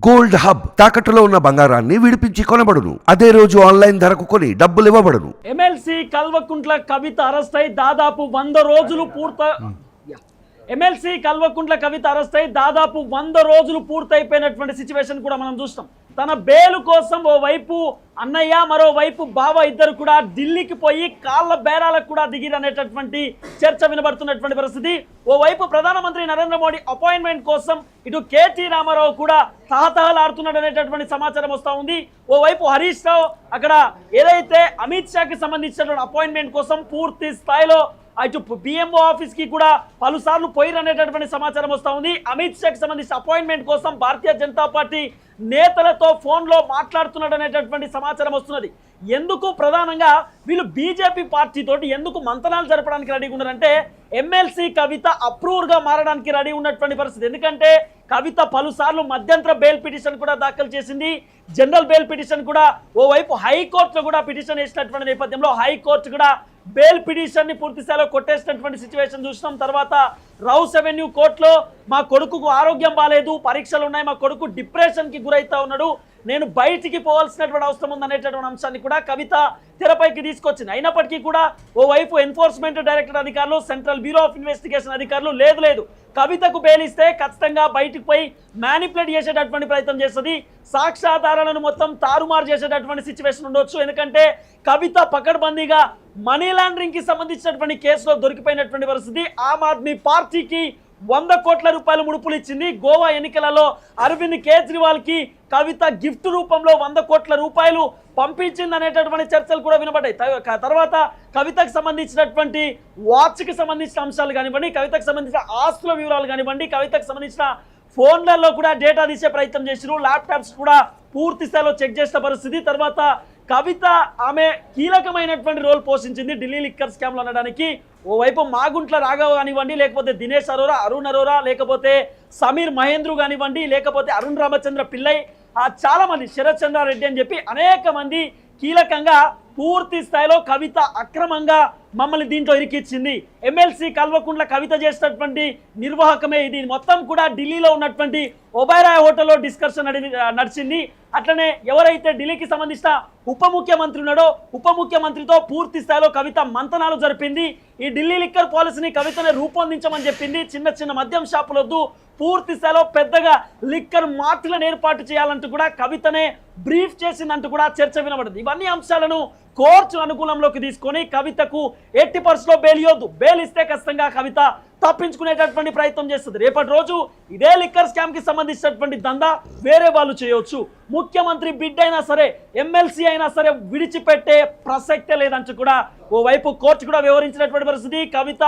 Gold hub తాకట్టులో ఉన్న బంగారాన్ని విడిపించి కొనబడును. అదే రోజు ఆన్లైన్ ధరకు కొని డబ్బులు ఇవ్వబడును. ఎమ్మెల్సీ కల్వకుంట్ల కవిత అరెస్ట్ అయి దాదాపు 100 రోజులు ఎమ్మెల్సీ కల్వకుంట్ల కవిత అరెస్ట్ అయి దాదాపు 100 రోజులు పూర్తయిపోయినటువంటి సిచ్యువేషన్ కూడా మనం చూస్తాం. తన బెయిల్ కోసం ఓవైపు అన్నయ్య మరోవైపు బావ ఇద్దరు కూడా ఢిల్లీకి పోయి కాళ్ళ బేరాలకు కూడా దిగిరనేటటువంటి చర్చ వినబడుతున్నటువంటి పరిస్థితి. ఓవైపు ప్రధానమంత్రి నరేంద్ర మోడీ అపాయింట్మెంట్ కోసం ఇటు కేటీ రామారావు కూడా తహతహలాడుతున్నాడు అనేటటువంటి సమాచారం వస్తూ ఉంది. ఓవైపు హరీష్ రావు అక్కడ ఏదైతే అమిత్ షాకి సంబంధించినటువంటి అపాయింట్మెంట్ కోసం పూర్తి స్థాయిలో అటు పిఎంఓ ఆఫీస్కి కూడా పలుసార్లు పోయిరనేటటువంటి సమాచారం వస్తూ ఉంది. అమిత్ షాకి సంబంధించిన అపాయింట్మెంట్ కోసం భారతీయ జనతా పార్టీ నేతలతో ఫోన్లో మాట్లాడుతున్నాడు అనేటటువంటి సమాచారం వస్తున్నది. ఎందుకు ప్రధానంగా వీళ్ళు బీజేపీ పార్టీ తోటి ఎందుకు మంతనాలు జరపడానికి రెడీగా ఉన్నారంటే ఎమ్మెల్సీ కవిత అప్రూవర్గా మారడానికి రెడీ ఉన్నటువంటి పరిస్థితి. ఎందుకంటే కవిత పలుసార్లు మధ్యంతర బెయిల్ పిటిషన్ కూడా దాఖలు చేసింది. జనరల్ బెయిల్ పిటిషన్ కూడా ఓవైపు హైకోర్టులో కూడా పిటిషన్ వేసినటువంటి నేపథ్యంలో హైకోర్టు కూడా బెయిల్ పిటిషన్ ని పూర్తి స్థాయిలో కొట్టేసినటువంటి సిచ్యువేషన్ చూసినాం. తర్వాత రౌస్ అవెన్యూ కోర్టులో మా కొడుకుకు ఆరోగ్యం బాగాలేదు, పరీక్షలు ఉన్నాయి, మా కొడుకు డిప్రెషన్ కి గురైతా ఉన్నాడు, నేను బయటికి పోవాల్సినటువంటి అవసరం ఉందనేటటువంటి అంశాన్ని కూడా కవిత తెరపైకి తీసుకొచ్చింది. అయినప్పటికీ కూడా ఓవైపు ఎన్ఫోర్స్మెంట్ డైరెక్టర్ అధికారులు, సెంట్రల్ బ్యూరో ఆఫ్ ఇన్వెస్టిగేషన్ అధికారులు లేదు కవితకు బెయిల్ ఇస్తే ఖచ్చితంగా బయటికి పోయి మ్యానిపులేట్ చేసేటటువంటి ప్రయత్నం చేస్తుంది, సాక్ష్యాధారాలను మొత్తం తారుమారు చేసేటటువంటి సిచ్యువేషన్ ఉండొచ్చు. ఎందుకంటే కవిత పకడ్బందీగా మనీ లాండరింగ్ కి సంబంధించినటువంటి కేసులో దొరికిపోయినటువంటి పరిస్థితి. ఆమ్ ఆద్మీ పార్టీకి 100 కోట్ల రూపాయలు ముడుపులు ఇచ్చింది. గోవా ఎన్నికలలో అరవింద్ కేజ్రీవాల్ కి కవిత గిఫ్ట్ రూపంలో 100 కోట్ల రూపాయలు పంపించింది అనేటటువంటి చర్చలు కూడా వినబడ్డాయి. తర్వాత కవితకు సంబంధించినటువంటి వాచ్కి సంబంధించిన అంశాలు కానివ్వండి, కవితకు సంబంధించిన ఆస్తుల వివరాలు కానివ్వండి, కవితకు సంబంధించిన ఫోన్లలో కూడా డేటా తీసే ప్రయత్నం చేసిరు, ల్యాప్టాప్స్ కూడా పూర్తి స్థాయిలో చెక్ చేసిన పరిస్థితి. తర్వాత కవిత ఆమె కీలకమైనటువంటి రోల్ పోషించింది ఢిల్లీ లిక్కర్ స్కామ్లో అనడానికి. ఓవైపు మాగుంట్ల రాఘవ్ కానివ్వండి, లేకపోతే దినేష్ అరోరా, అరుణ్ అరోరా, లేకపోతే సమీర్ మహేంద్రు కానివ్వండి, లేకపోతే అరుణ్ రామచంద్ర పిల్లై, చాలా మంది, శరత్ చంద్రారెడ్డి అని చెప్పి అనేక మంది కీలకంగా పూర్తి స్థాయిలో కవిత అక్రమంగా మమ్మల్ని దీంట్లో ఇరికిచ్చింది. ఎమ్మెల్సీ కల్వకుంట్ల కవిత చేసినటువంటి నిర్వాహకమే ఇది. మొత్తం కూడా ఢిల్లీలో ఉన్నటువంటి ఒబైరాయ్ హోటల్లో డిస్కషన్ నడిచింది. అట్లనే ఎవరైతే ఢిల్లీకి సంబంధించిన ఉప ముఖ్యమంత్రి ఉన్నాడో ఉప ముఖ్యమంత్రితో పూర్తి స్థాయిలో కవిత మంతనాలు జరిపింది. ఈ ఢిల్లీ లిక్కర్ పాలసీని కవితనే రూపొందించమని చెప్పింది. చిన్న మద్యం షాపులొద్దు, పూర్తి స్థాయిలో పెద్దగా లిక్కర్ మార్ట్లను ఏర్పాటు చేయాలంటూ కూడా కవితనే బ్రీఫ్ చేసిందంటూ కూడా చర్చ వినబడింది. ఇవన్నీ అంశాలను కోర్టు అనుకూలంలోకి తీసుకొని కవితకు 80% బెయిల్ ఇవ్వద్దు, బెయిల్ ఇస్తే ఖచ్చితంగా కవిత తప్పించుకునేటటువంటి ప్రయత్నం చేస్తుంది. రేపటి రోజు ఇదే లిక్కర్ స్కామ్ కి సంబంధించినటువంటి దందా వేరే వాళ్ళు చేయవచ్చు. ముఖ్యమంత్రి బిడ్డ అయినా సరే, ఎమ్మెల్సీ అయినా సరే విడిచిపెట్టే ప్రసక్తే లేదంటూ కూడా ఓవైపు కోర్టు కూడా వివరించినటువంటి పరిస్థితి. కవిత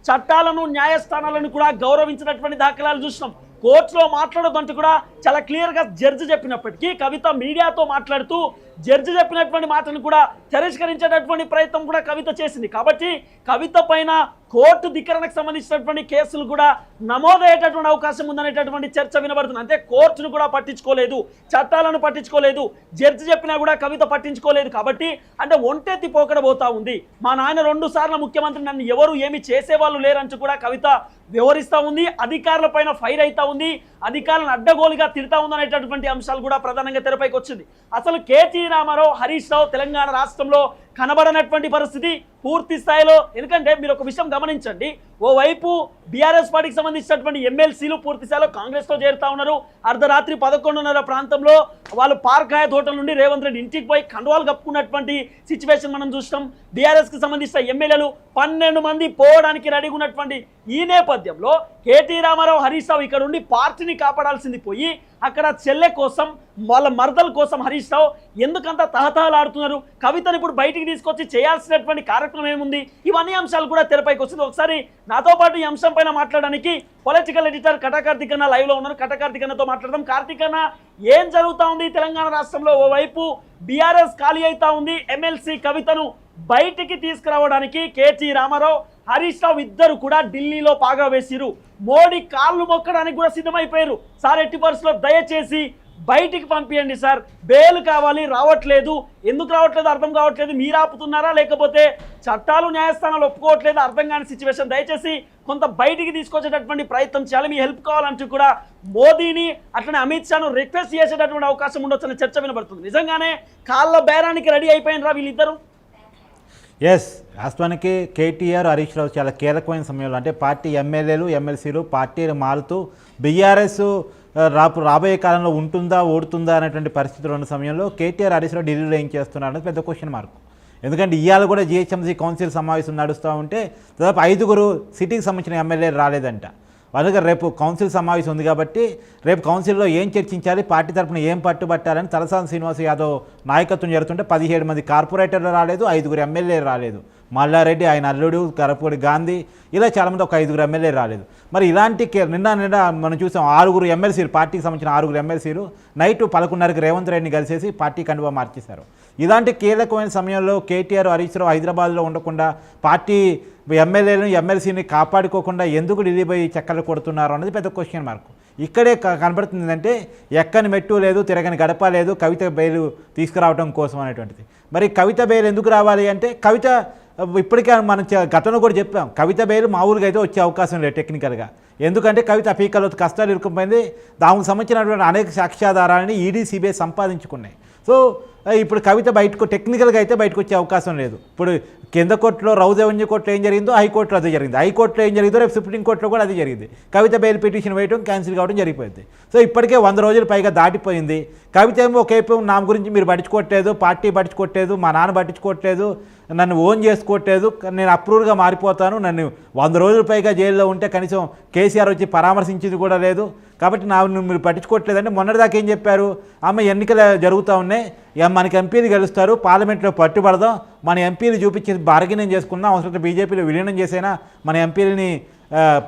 చట్టాలను, న్యాయస్థానాలను కూడా గౌరవించినటువంటి దాఖలాలు చూసినాం. కోర్టులో మాట్లాడొద్దంటూ కూడా చాలా క్లియర్గా జడ్జి చెప్పినప్పటికీ కవిత మీడియాతో మాట్లాడుతూ జడ్జి చెప్పినటువంటి మాటను కూడా తిరస్కరించేటటువంటి ప్రయత్నం కూడా కవిత చేసింది. కాబట్టి కవిత పైన కోర్టు ధిక్కరణకు సంబంధించినటువంటి కేసులు కూడా నమోదయ్యేటటువంటి అవకాశం ఉందనేటటువంటి చర్చ వినబడుతుంది. అంటే కోర్టును కూడా పట్టించుకోలేదు, చట్టాలను పట్టించుకోలేదు, జడ్జి చెప్పినా కూడా కవిత పట్టించుకోలేదు. కాబట్టి అంటే ఒంటెత్తి పోకడ పోతా ఉంది. మా నాయన 2 సార్లు ముఖ్యమంత్రి, నన్ను ఎవరు ఏమి చేసేవాళ్ళు లేరంటూ కూడా కవిత వివరిస్తూ ఉంది. అధికారుల పైన ఫైర్ అవుతా ఉంది, అధికారులను అడ్డగోలుగా తిడతా ఉందనేటటువంటి అంశాలు కూడా ప్రధానంగా తెరపైకి వచ్చింది. అసలు కేటీ రామారావు, హరీష్ రావు తెలంగాణ రాష్ట్రంలో కనబడనటువంటి పరిస్థితి పూర్తి స్థాయిలో. ఎందుకంటే మీరు ఒక విషయం గమనించండి, ఓవైపు బీఆర్ఎస్ పార్టీకి సంబంధించినటువంటి ఎమ్మెల్సీలు పూర్తి స్థాయిలో కాంగ్రెస్లో చేరుతా ఉన్నారు. అర్ధరాత్రి 11:30 ప్రాంతంలో వాళ్ళు పార్క్ హయాత్ హోటల్ నుండి రేవంత్ రెడ్డి ఇంటికి పోయి కండువాలు కప్పుకున్నటువంటి సిచ్యువేషన్ మనం చూస్తాం. బీఆర్ఎస్కి సంబంధించిన ఎమ్మెల్యేలు 12 మంది పోవడానికి రెడీగా ఉన్నటువంటి ఈ నేపథ్యంలో కేటీ రామారావు, హరీష్ రావు ఇక్కడ ఉండి పార్టీని కాపాడాల్సింది పోయి అక్కడ చెల్లె కోసం, వాళ్ళ మరదల కోసం హరీష్ రావు ఎందుకంత తహతహలాడుతున్నారు, కవితను ఇప్పుడు బయటికి తీసుకొచ్చి చేయాల్సినటువంటి కార్యక్రమం ఏముంది, ఇవన్నీ అంశాలు కూడా తెరపైకి వస్తుంది. ఒకసారి నాతో పాటు ఈ అంశం పైన మాట్లాడడానికి పొలిటికల్ ఎడిటర్ కటకార్తికన్న లైవ్ లో ఉన్నారు. కటకార్తికన్నతో మాట్లాడదాం. కార్తికన్న, ఏం జరుగుతా ఉంది తెలంగాణ రాష్ట్రంలో? ఓవైపు బీఆర్ఎస్ ఖాళీ అవుతా ఉంది, ఎమ్మెల్సీ కవితను బయటికి తీసుకురావడానికి కేటీ రామారావు, హరీష్ రావు ఇద్దరు కూడా ఢిల్లీలో పాగా వేసిరు. మోడీ కాళ్ళు మొక్కడానికి కూడా సిద్ధమైపోయారు. సార్ 80% దయచేసి బయటికి పంపించండి సార్, బెయిల్ కావాలి, రావట్లేదు, ఎందుకు రావట్లేదు అర్థం కావట్లేదు, మీరు ఆపుతున్నారా లేకపోతే చట్టాలు న్యాయస్థానాలు ఒప్పుకోవట్లేదు అర్థం కాని సిచ్యువేషన్, దయచేసి కొంత బయటికి తీసుకొచ్చేటటువంటి ప్రయత్నం చేయాలి, మీ హెల్ప్ కావాలంటూ కూడా మోదీని అట్లనే అమిత్ షాను రిక్వెస్ట్ చేసేటటువంటి అవకాశం ఉండొచ్చనే చర్చ వినబడుతుంది. నిజంగానే కాళ్ళ బేరానికి రెడీ అయిపోయినరా వీళ్ళిద్దరు? ఎస్, వాస్తవానికి కేటీఆర్ హరీష్ రావు చాలా కీలకమైన సమయంలో, అంటే పార్టీ ఎమ్మెల్యేలు ఎమ్మెల్సీలు పార్టీలు మారుతూ బీఆర్ఎస్ రాబోయే కాలంలో ఉంటుందా ఓడుతుందా అనేటువంటి పరిస్థితులు ఉన్న సమయంలో కేటీఆర్ హరీష్ రావు ఢిల్లీలో ఏం చేస్తున్నారు అనేది పెద్ద క్వశ్చన్ మార్క్. ఎందుకంటే ఇవాళ కూడా జిహెచ్ఎంసీ కౌన్సిల్ సమావేశం నడుస్తూ ఉంటే దాదాపు 5 సిటీకి సంబంధించిన ఎమ్మెల్యేలు రాలేదంట. వాళ్ళకి రేపు కౌన్సిల్ సమావేశం ఉంది కాబట్టి రేపు కౌన్సిల్లో ఏం చర్చించాలి, పార్టీ తరఫున ఏం పట్టుబట్టాలని తలసాని శ్రీనివాస్ యాదవ్ నాయకత్వం జరుగుతుంటే 17 మంది కార్పొరేటర్లు రాలేదు, 5 ఎమ్మెల్యేలు రాలేదు. మల్లారెడ్డి, ఆయన అల్లుడు కరపూడి గాంధీ, ఇలా చాలామంది ఒక 5 ఎమ్మెల్యేలు రాలేదు. మరి ఇలాంటి నిన్న మనం చూసాం 6 ఎమ్మెల్సీలు, పార్టీకి సంబంధించిన 6 ఎమ్మెల్సీలు నైట్ 11:30కి రేవంత్ రెడ్డిని కలిసేసి పార్టీ కండువా మార్చేశారు. ఇలాంటి కీలకమైన సమయంలో కేటీఆర్ హరీష్ రావు హైదరాబాద్లో ఉండకుండా పార్టీ ఎమ్మెల్యేలను ఎమ్మెల్సీని కాపాడుకోకుండా ఎందుకు ఢిల్లీ పోయి చక్కర్లు కొడుతున్నారు అన్నది పెద్ద క్వశ్చన్ మార్క్. ఇక్కడే కనబడుతుంది అంటే ఎక్కని మెట్టు లేదు, తిరగని గడప లేదు, కవిత బెయిల్ తీసుకురావడం కోసం అనేటువంటిది. మరి కవిత బెయిల్ ఎందుకు రావాలి అంటే, కవిత ఇప్పటికే మనం గతంలో కూడా చెప్పాం, కవిత బెయిల్ మామూలుగా అయితే వచ్చే అవకాశం లేదు టెక్నికల్గా. ఎందుకంటే కవిత పీకల్లో కష్టాలు ఇరుక్కుపోయింది, దానికి సంబంధించినటువంటి అనేక సాక్ష్యాధారాలని ఈడీ సిబిఐ సంపాదించుకున్నాయి. సో ఇప్పుడు కవిత బయటకు టెక్నికల్గా అయితే బయటకు వచ్చే అవకాశం లేదు. ఇప్పుడు కింద కోర్టులో రౌజ్ అవెన్యూ కోర్టులో ఏం జరిగిందో హైకోర్టులో అదే జరిగింది, హైకోర్టులో ఏం జరిగిందో రేపు సుప్రీంకోర్టులో కూడా అదే జరిగింది. కవిత బెయిల్ పిటిషన్ వేయడం క్యాన్సిల్ కావడం జరిగిపోయింది. సో ఇప్పటికే 100 రోజులు పైగా దాటిపోయింది. కవిత ఏమో ఒకవైపు నా గురించి మీరు పట్టించుకోవట్లేదు, పార్టీ పట్టించుకోవట్లేదు, మా నాన్న పట్టించుకోవట్లేదు, నన్ను ఓన్ చేసుకోవట్లేదు, నేను అప్రూవ్గా మారిపోతాను, నన్ను 100 రోజుల పైగా జైల్లో ఉంటే కనీసం కేసీఆర్ వచ్చి పరామర్శించింది కూడా లేదు, కాబట్టి మీరు పట్టించుకోవట్లేదంటే మొన్నటిదాకా ఏం చెప్పారు, అమ్మ ఎన్నికలు జరుగుతూ ఉన్నాయి, మనకి ఎంపీలు గెలుస్తారు, పార్లమెంట్లో పట్టుబడదాం, మన ఎంపీలు చూపించేసి బార్గెనింగ్ చేసుకుందాం, అవసరం బీజేపీలో విలీనం చేసైనా మన ఎంపీలని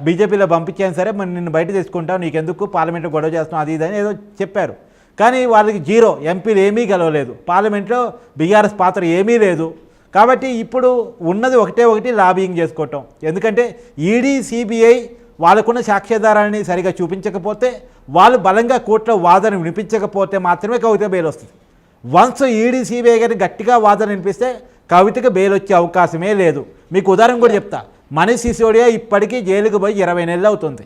బీజేపీలో పంపించాను సరే, మరి నిన్ను బయట తీసుకుంటాం, నీకెందుకు పార్లమెంట్లో గొడవ చేస్తాం, అది ఇది అని ఏదో చెప్పారు. కానీ వాళ్ళకి 0 ఎంపీలు ఏమీ గెలవలేదు, పార్లమెంట్లో బీఆర్ఎస్ పాత్ర ఏమీ లేదు. కాబట్టి ఇప్పుడు ఉన్నది ఒకటి లాబింగ్ చేసుకోవటం. ఎందుకంటే ఈడీ సిబిఐ వాళ్ళకున్న సాక్ష్యాధారాన్ని సరిగా చూపించకపోతే, వాళ్ళు బలంగా కోర్టులో వాదన వినిపించకపోతే మాత్రమే కవిత బెయిల్ వస్తుంది. వన్స్ ఈడీ సిబిఐ గారిని గట్టిగా వాదన వినిపిస్తే కవితకు బెయిల్ వచ్చే అవకాశమే లేదు. మీకు ఉదాహరణ కూడా చెప్తా, మనీష్ సిసోడియా ఇప్పటికీ జైలుకు పోయి 20 నెలలు అవుతుంది.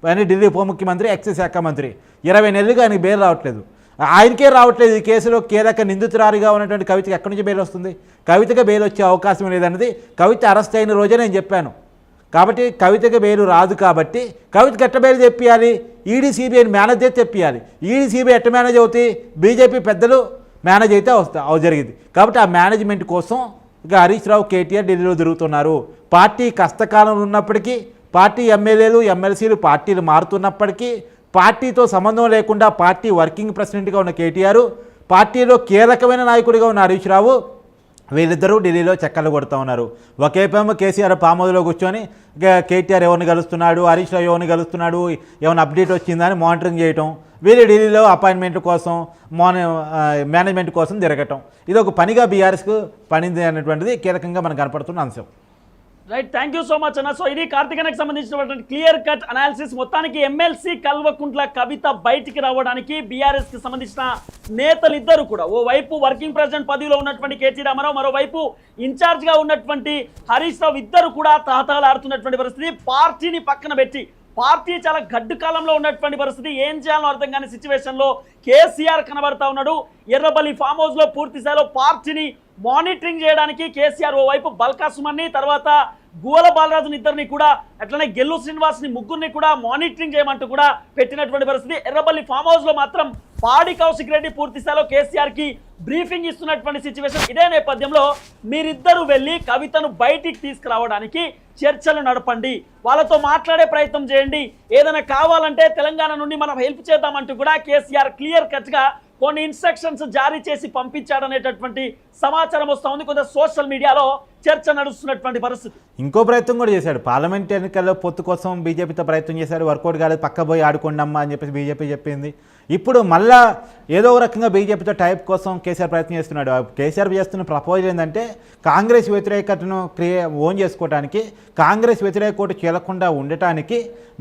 ఆయన ఢిల్లీ ఉప ముఖ్యమంత్రి, ఎక్సైజ్ శాఖ మంత్రి, 20 నెలలుగా ఆయనకి బెయిల్ రావట్లేదు. ఆయనకే రావట్లేదు. ఈ కేసులో కీలక నిందితురారిగా ఉన్నటువంటి కవితకి ఎక్కడి నుంచి బెయిల్ వస్తుంది? కవితకి బెయిల్ వచ్చే అవకాశం లేదన్నది కవిత అరెస్ట్ అయిన రోజే నేను చెప్పాను. కాబట్టి కవితకి బెయిల్ రాదు, కాబట్టి కవితకి ఎట్ట బెయిల్ తెప్పియాలి? ఈడీ సిబిఐని మేనేజ్ చేసి తెప్పియాలి. ఈడీ సిబిఐ ఎట్ట మేనేజ్ అవుతాయి? బీజేపీ పెద్దలు మేనేజ్ అయితే జరిగింది. కాబట్టి ఆ మేనేజ్మెంట్ కోసం ఇక హరీష్ రావు కేటీఆర్ ఢిల్లీలో తిరుగుతున్నారు. పార్టీ కష్టకాలంలో ఉన్నప్పటికీ, పార్టీ ఎమ్మెల్యేలు ఎమ్మెల్సీలు పార్టీలు మారుతున్నప్పటికీ, పార్టీతో సంబంధం లేకుండా పార్టీ వర్కింగ్ ప్రెసిడెంట్గా ఉన్న కేటీఆర్, పార్టీలో కీలకమైన నాయకుడిగా ఉన్న హరీష్ రావు, వీళ్ళిద్దరూ ఢిల్లీలో చక్కర్లు కొడుతూ ఉన్నారు. ఒకేపేమో కేసీఆర్ పామ్ హౌస్లో కూర్చొని కేటీఆర్ ఎవరిని కలుస్తున్నాడు, హరీష్ రావు ఎవరిని కలుస్తున్నాడు, ఏమైనా అప్డేట్ వచ్చిందని మానిటరింగ్ చేయటం, వీళ్ళు ఢిల్లీలో అపాయింట్మెంట్ కోసం మేనేజ్మెంట్ కోసం తిరగటం, ఇది ఒక పనిగా బీఆర్ఎస్కు పనింది అనేటువంటిది కీలకంగా మనకు కనపడుతున్న అంశం. Right, thank you so much అన్న. సో ఇది కార్తికేయన్కి సంబంధించినటువంటి క్లియర్ కట్ అనాలిసిస్. మొత్తానికి ఎమ్మెల్సీ కల్వకుంట్ల కవిత బయటికి రావడానికి బీఆర్ఎస్ కి సంబంధించిన నేతలిద్దరు కూడా, ఓ వైపు వర్కింగ్ ప్రెసిడెంట్ పదవిలో ఉన్నటువంటి కేటీ రామారావు, మరోవైపు ఇన్ఛార్జ్ గా ఉన్నటువంటి హరీష్ రావు, ఇద్దరు కూడా తహతహలాడుతున్నటువంటి పరిస్థితి. పార్టీని పక్కన పెట్టి పార్టీ చాలా గడ్డు కాలంలో ఉన్నటువంటి పరిస్థితి, ఏం చేయాలో అర్థం కాని సిచ్యువేషన్ లో కేసీఆర్ కనబడతా ఉన్నాడు. ఎర్రబల్లి ఫామ్ హౌస్ లో పూర్తి స్థాయిలో పార్టీని మానిటరింగ్ చేయడానికి కేసీఆర్ ఓవైపు బల్కా సుమన్ని, తర్వాత గువల బాలరాజుని ఇద్దరిని కూడా, అట్లనే గెల్లు శ్రీనివాస్ని ముగ్గురిని కూడా మానిటరింగ్ చేయమంటూ కూడా పెట్టినటువంటి పరిస్థితి. ఎర్రబల్లి ఫామ్ హౌస్ లో మాత్రం పాడి కౌశిక్ రెడ్డి పూర్తి స్థాయిలో కేసీఆర్ కి బ్రీఫింగ్ ఇస్తున్నటువంటి సిచ్యువేషన్. ఇదే నేపథ్యంలో మీరిద్దరూ వెళ్ళి కవితను బయటికి తీసుకురావడానికి చర్చలు నడపండి, వాళ్ళతో మాట్లాడే ప్రయత్నం చేయండి, ఏదైనా కావాలంటే తెలంగాణ నుండి మనం హెల్ప్ చేద్దామంటూ కూడా కేసీఆర్ క్లియర్ కట్ గా కొన్ని ఇన్స్ట్రక్షన్స్ జారీ చేసి పంపించాడనేటటువంటి సమాచారం వస్తూ ఉంది. కొంత సోషల్ మీడియాలో చర్చ నడుస్తున్నటువంటి పరిస్థితి. ఇంకో ప్రయత్నం కూడా చేశాడు, పార్లమెంట్ ఎన్నికల్లో పొత్తు కోసం బీజేపీతో ప్రయత్నం చేశాడు, వర్కౌట్ కాలేదు, పక్క పోయి ఆడుకోండమ్మా అని చెప్పేసి బీజేపీ చెప్పింది. ఇప్పుడు మళ్ళా ఏదో ఒక రకంగా బీజేపీతో టైప్ కోసం కేసీఆర్ ప్రయత్నం చేస్తున్నాడు. కేసీఆర్ చేస్తున్న ప్రపోజల్ ఏంటంటే కాంగ్రెస్ వ్యతిరేకతను ఓన్ చేసుకోవడానికి, కాంగ్రెస్ వ్యతిరేక ఓటు చీలకుండా ఉండటానికి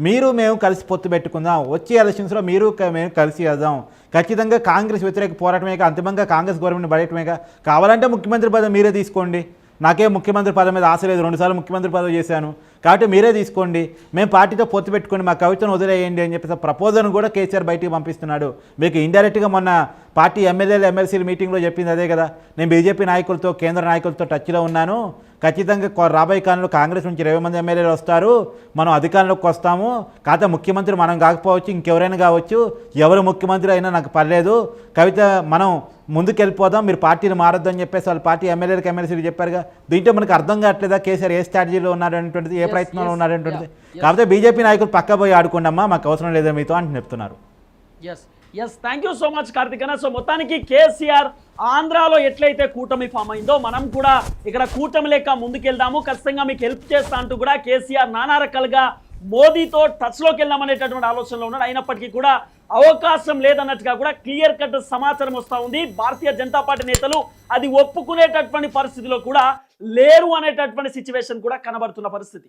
మేము కలిసి పొత్తు పెట్టుకుందాం, వచ్చే ఎలక్షన్స్లో మేము కలిసి చేద్దాం, ఖచ్చితంగా కాంగ్రెస్ వ్యతిరేక పోరాటమేగా, అంతిమంగా కాంగ్రెస్ గవర్నమెంట్ పడేయటమేగా, కావాలంటే ముఖ్యమంత్రి పదవి మీరే తీసుకోండి, నాకేం ముఖ్యమంత్రి పదవి మీద ఆశ లేదు, 2 సార్లు ముఖ్యమంత్రి పదవి చేశాను కాబట్టి మీరే తీసుకోండి, మేము పార్టీతో పొత్తు పెట్టుకొని మా కవితను వదిలేయండి అని చెప్పేసి ప్రపోజల్ను కూడా కేసీఆర్ బయటికి పంపిస్తున్నాడు. మీకు ఇండైరెక్ట్గా మొన్న పార్టీ ఎమ్మెల్యేలు ఎమ్మెల్సీల మీటింగ్లో చెప్పింది అదే కదా, నేను బీజేపీ నాయకులతో కేంద్ర నాయకులతో టచ్లో ఉన్నాను, ఖచ్చితంగా రాబోయే కాలంలో కాంగ్రెస్ నుంచి 20 మంది ఎమ్మెల్యేలు వస్తారు, మనం అధికారంలోకి వస్తాము, కాకపోతే ముఖ్యమంత్రి మనం కాకపోవచ్చు, ఇంకెవరైనా కావచ్చు, ఎవరు ముఖ్యమంత్రి అయినా నాకు పర్లేదు, కవిత మనం ముందుకెళ్ళిపోదాం, మీరు పార్టీని మారొద్దని చెప్పేసి వాళ్ళు పార్టీ ఎమ్మెల్యేలకు ఎమ్మెల్సీలు చెప్పారుగా. దీంట్లో మనకు అర్థం కావట్లేదా కేసీఆర్ ఏ స్ట్రాటజీలో ఉన్నారనేటువంటిది, ఏ ప్రయత్నంలో ఉన్నారనేటువంటిది. కాకపోతే బీజేపీ నాయకులు పక్క పోయి ఆడుకోండమ్మా, మాకు అవసరం లేదా మీతో అని చెప్తున్నారు. Yes thank you so much Karthik అన్న. సో మొత్తానికి కేసీఆర్ ఆంధ్రాలో ఎట్లయితే కూటమి ఫామ్ అయిందో మనం కూడా ఇక్కడ కూటమి లెక్క ముందుకెళ్దాము, ఖచ్చితంగా మీకు హెల్ప్ చేస్తా అంటూ కూడా కేసీఆర్ నానా రకాలుగా మోదీతో టచ్లోకి వెళ్దామనేటటువంటి ఆలోచనలో ఉన్నాడు. అయినప్పటికీ కూడా అవకాశం లేదన్నట్టుగా కూడా క్లియర్ కట్ సమాచారం వస్తూ ఉంది. భారతీయ జనతా పార్టీ నేతలు అది ఒప్పుకునేటటువంటి పరిస్థితిలో కూడా లేరు అనేటటువంటి సిచ్యువేషన్ కూడా కనబడుతున్న పరిస్థితి.